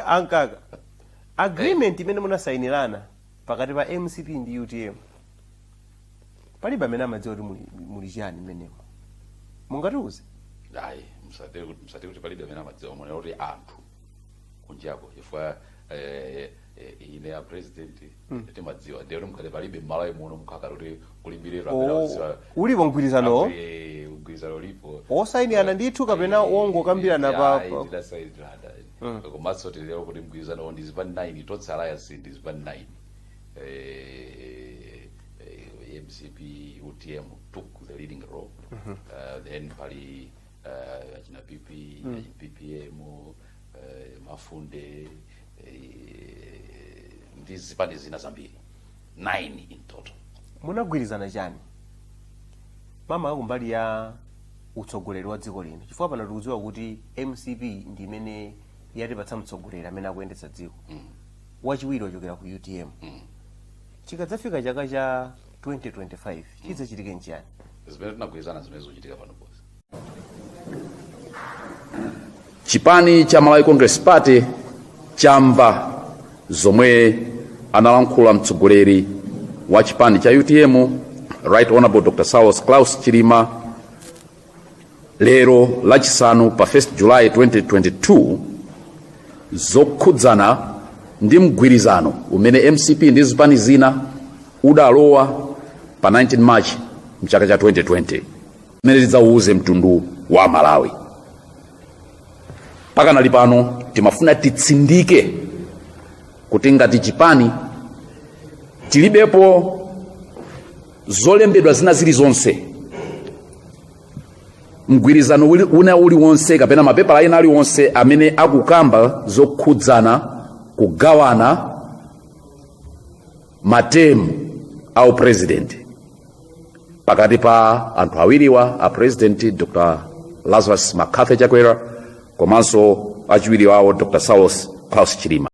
Ankaka agreement imene munasainirana pakati pa MCP ndi UTM palibe amene amadziwa kuti muli chani menemo mungatiuze. Ayi msate kuti palibe amene amadziwa mwana kuti anthu kunjako chifukwa ine ya president timadziwa ndero mukale palibe malawi muno mkaka kuti kulimbirira amene ulipo mgwirizano mgwirizano lipo osainirana ndithu kapena wongokambirana pa komanso tilero kuti mgwirizano ndi zipani 9 totsi alliance ndi zipani 9 MCP UTM took the leading role then pali achina PP PPM mafunde ndi zipani zina zambiri 9 in total. Munagwirizana chani mama akumbali ya utsogoleri wa dziko lino chifukwa pano tikudziwa kuti MCP ndi imene yatipatsa mtsogoleri amene akuyendetsa dziko wachiwiri ochokera ku UTM chikadzafika chaka cha 2025 chidzachitike nchani zimene tinagwirizana zimene zochitika pano bosi. Chipani cha Malawi Congress Party chamva zomwe analankhula mtsogoleri wa chipani cha UTM Right Honorable Dr. Saulos Chilima lero lachisanu pa 1 July 2022 zokhudzana ndi mgwirizano umene MCP ndi zipani zina udalowa pa 19 March mchaka cha 2020 umene lidzauze mtundu wa Malawi. Pakanali pano timafuna titsindike kuti ngati chipani tilibepo zolembedwa zina zilizonse mgwirizano una uliwonse kapena mapepala ena aliwonse amene akukamba zokhudzana kugawana matemu au president pakati pa anthu awiriwa a president Dr. Lazarus Mkaka komanso achiwiri wawo Dr. Saulos Chilima.